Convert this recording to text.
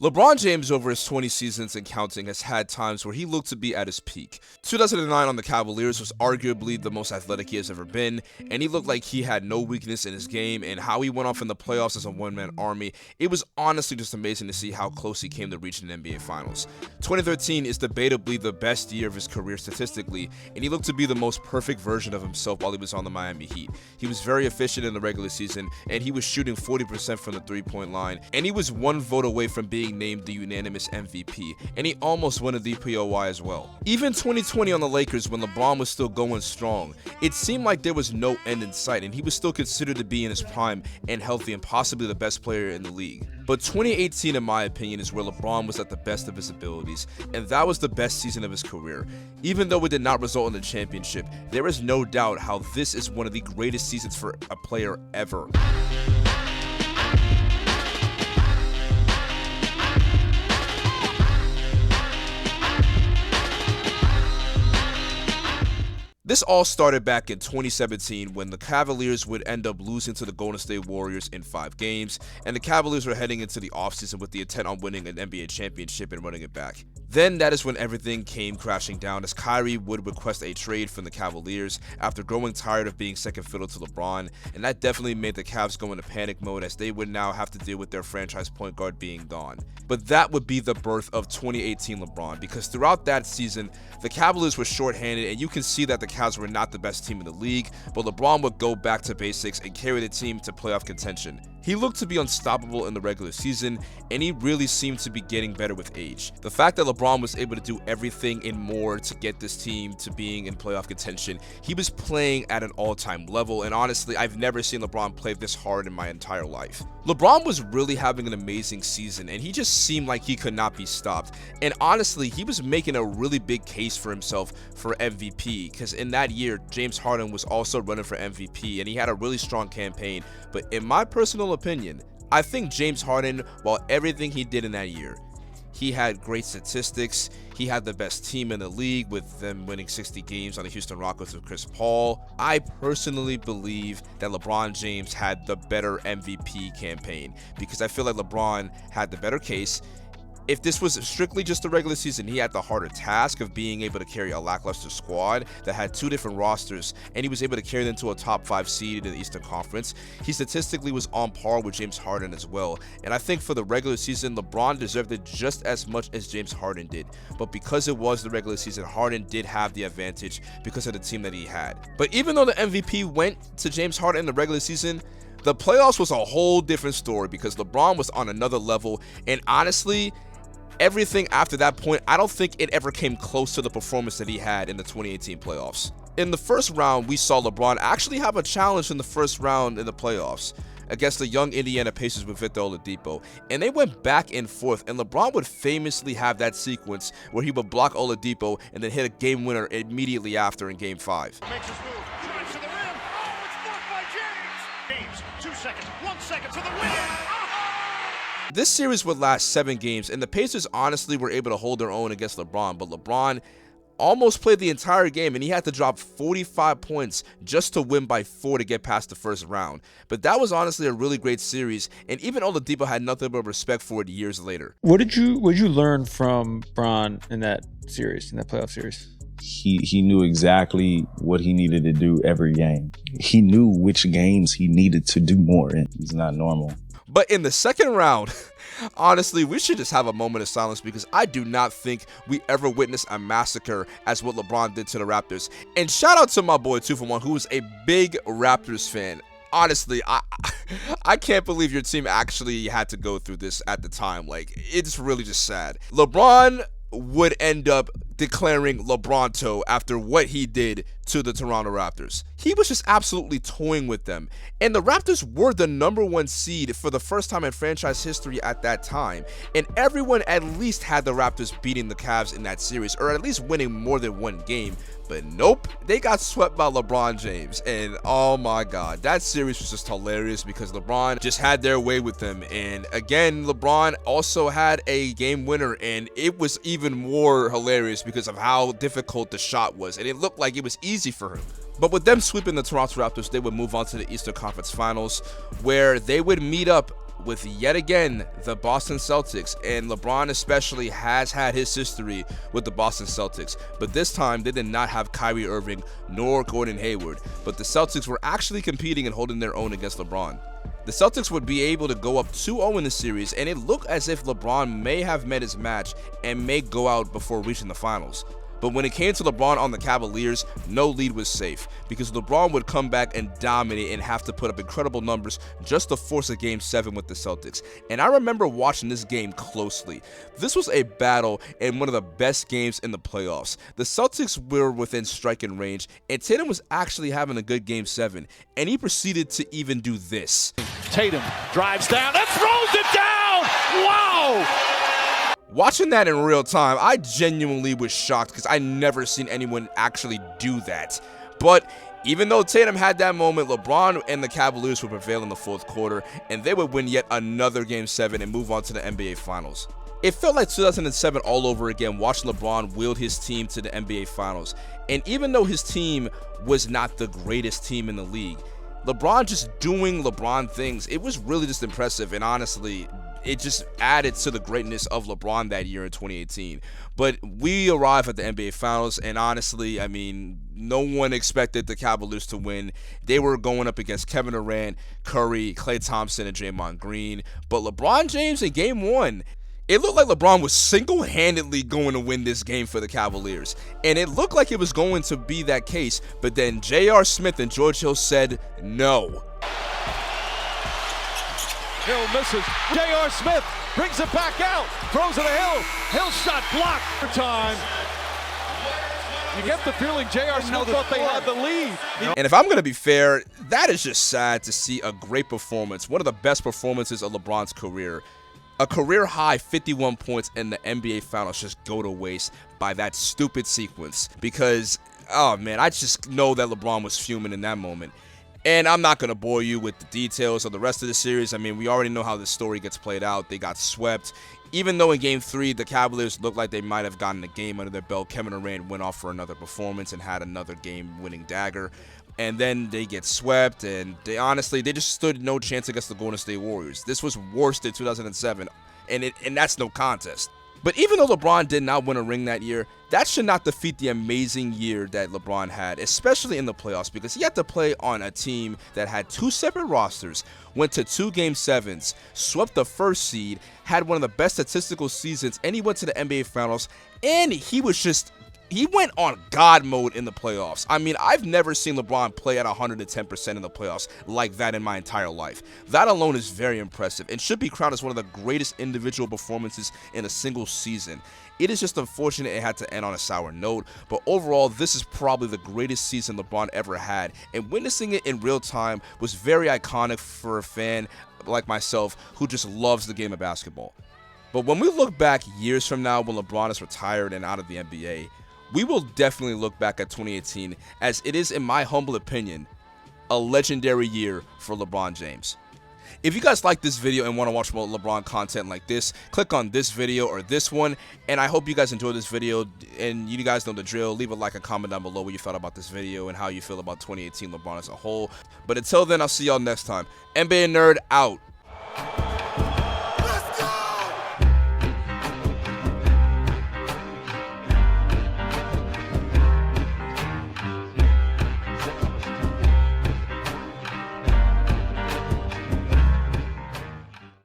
LeBron James, over his 20 seasons and counting, has had times where he looked to be at his peak. 2009 on the Cavaliers was arguably the most athletic he has ever been, and he looked like he had no weakness in his game, and how he went off in the playoffs as a one-man army. It was honestly just amazing to see how close he came to reaching the NBA Finals. 2013 is debatably the best year of his career statistically, and he looked to be the most perfect version of himself while he was on the Miami Heat. He was very efficient in the regular season, and he was shooting 40% from the three-point line, and he was one vote away from being named the Unanimous MVP, and he almost won a DPOY as well. Even 2020 on the Lakers, when LeBron was still going strong, it seemed like there was no end in sight, and he was still considered to be in his prime and healthy and possibly the best player in the league. But 2018, in my opinion, is where LeBron was at the best of his abilities, and that was the best season of his career. Even though it did not result in a championship, there is no doubt how this is one of the greatest seasons for a player ever. This all started back in 2017 when the Cavaliers would end up losing to the Golden State Warriors in 5 games, and the Cavaliers were heading into the offseason with the intent on winning an NBA championship and running it back. Then that is when everything came crashing down, as Kyrie would request a trade from the Cavaliers after growing tired of being second fiddle to LeBron, and that definitely made the Cavs go into panic mode, as they would now have to deal with their franchise point guard being gone. But that would be the birth of 2018 LeBron, because throughout that season, the Cavaliers were shorthanded, and you can see that the Cavs were not the best team in the league, but LeBron would go back to basics and carry the team to playoff contention. He looked to be unstoppable in the regular season, and he really seemed to be getting better with age. The fact that LeBron was able to do everything and more to get this team to being in playoff contention, he was playing at an all-time level, and honestly, I've never seen LeBron play this hard in my entire life. LeBron was really having an amazing season, and he just seemed like he could not be stopped. And honestly, he was making a really big case for himself for MVP, because in that year, James Harden was also running for MVP, and he had a really strong campaign. But in my personal opinion, I think James Harden, while everything he did in that year, he had great statistics, he had the best team in the league with them winning 60 games on the Houston Rockets with Chris Paul. I personally believe that LeBron James had the better MVP campaign, because I feel like LeBron had the better case. If this was strictly just the regular season, he had the harder task of being able to carry a lackluster squad that had 2 different rosters, and he was able to carry them to a top 5 seed in the Eastern Conference. He statistically was on par with James Harden as well, and I think for the regular season, LeBron deserved it just as much as James Harden did. But because it was the regular season, Harden did have the advantage because of the team that he had. But even though the MVP went to James Harden in the regular season, the playoffs was a whole different story, because LeBron was on another level, and honestly, everything after that point, I don't think it ever came close to the performance that he had in the 2018 playoffs. In the first round, we saw LeBron actually have a challenge in the first round in the playoffs against the young Indiana Pacers with Victor Oladipo, and they went back and forth, and LeBron would famously have that sequence where he would block Oladipo and then hit a game winner immediately after in Game 5. Makes his move, drives to the rim. Oh, it's blocked by James. James, 2 seconds, 1 second to the win. This series would last 7 games, and the Pacers honestly were able to hold their own against LeBron, but LeBron almost played the entire game, and he had to drop 45 points just to win by 4 to get past the first round. But that was honestly a really great series, and even Oladipo had nothing but respect for it years later. What did you learn from Bron in that series, in that playoff series? He knew exactly what he needed to do every game. He knew which games he needed to do more in. He's not normal. But in the second round, honestly, we should just have a moment of silence, because I do not think we ever witnessed a massacre as what LeBron did to the Raptors. And shout out to my boy 2-for-1, who is a big Raptors fan. Honestly, I can't believe your team actually had to go through this at the time. Like, it's really just sad. LeBron would end up declaring LeBronto after what he did to the Toronto Raptors. He was just absolutely toying with them, and the Raptors were the #1 seed for the first time in franchise history at that time, and everyone at least had the Raptors beating the Cavs in that series, or at least winning more than 1 game. But nope, they got swept by LeBron James, and oh my god, that series was just hilarious because LeBron just had their way with them. And again, LeBron also had a game winner, and it was even more hilarious because of how difficult the shot was, and it looked like it was easy for him. But with them sweeping the Toronto Raptors, they would move on to the Eastern Conference Finals, where they would meet up with yet again the Boston Celtics, and LeBron especially has had his history with the Boston Celtics, but this time they did not have Kyrie Irving nor Gordon Hayward, but the Celtics were actually competing and holding their own against LeBron. The Celtics would be able to go up 2-0 in the series, and it looked as if LeBron may have met his match and may go out before reaching the finals. But when it came to LeBron on the Cavaliers, no lead was safe, because LeBron would come back and dominate and have to put up incredible numbers just to force a Game 7 with the Celtics. And I remember watching this game closely. This was a battle and one of the best games in the playoffs. The Celtics were within striking range, and Tatum was actually having a good Game 7, and he proceeded to even do this. Tatum drives down and throws it down. Wow! Watching that in real time, I genuinely was shocked because I never seen anyone actually do that. But even though Tatum had that moment, LeBron and the Cavaliers would prevail in the fourth quarter, and they would win yet another Game 7 and move on to the NBA Finals. It felt like 2007 all over again, watching LeBron wield his team to the NBA Finals. And even though his team was not the greatest team in the league, LeBron just doing LeBron things, it was really just impressive, and honestly, it just added to the greatness of LeBron that year in 2018. But we arrive at the NBA Finals, and honestly, I mean, no one expected the Cavaliers to win. They were going up against Kevin Durant, Curry, Klay Thompson, and Draymond Green. But LeBron James in Game 1, it looked like LeBron was single-handedly going to win this game for the Cavaliers. And it looked like it was going to be that case, but then J.R. Smith and George Hill said no. Hill misses. J.R. Smith brings it back out. Throws it to Hill. Hill shot blocked for time. You get the feeling J.R. Smith thought they had the lead. And if I'm going to be fair, that is just sad to see a great performance, one of the best performances of LeBron's career. A career-high 51 points in the NBA Finals just go to waste by that stupid sequence because, oh man, I just know that LeBron was fuming in that moment. And I'm not going to bore you with the details of the rest of the series. I mean, we already know how this story gets played out. They got swept. Even though in Game 3, the Cavaliers looked like they might have gotten a game under their belt, Kevin Durant went off for another performance and had another game-winning dagger. And then they get swept, and they just stood no chance against the Golden State Warriors. This was worse than 2007, and that's no contest. But even though LeBron did not win a ring that year, that should not defeat the amazing year that LeBron had, especially in the playoffs, because he had to play on a team that had two separate rosters, went to 2 Game 7s, swept the first seed, had one of the best statistical seasons, and he went to the NBA Finals, and he went on God mode in the playoffs. I mean, I've never seen LeBron play at 110% in the playoffs like that in my entire life. That alone is very impressive and should be crowned as one of the greatest individual performances in a single season. It is just unfortunate it had to end on a sour note, but overall, this is probably the greatest season LeBron ever had, and witnessing it in real time was very iconic for a fan like myself who just loves the game of basketball. But when we look back years from now when LeBron is retired and out of the NBA, we will definitely look back at 2018 as it is, in my humble opinion, a legendary year for LeBron James. If you guys like this video and want to watch more LeBron content like this, click on this video or this one, and I hope you guys enjoyed this video, and you guys know the drill. Leave a like and comment down below what you thought about this video and how you feel about 2018 LeBron as a whole. But until then, I'll see y'all next time. NBA Nerd out.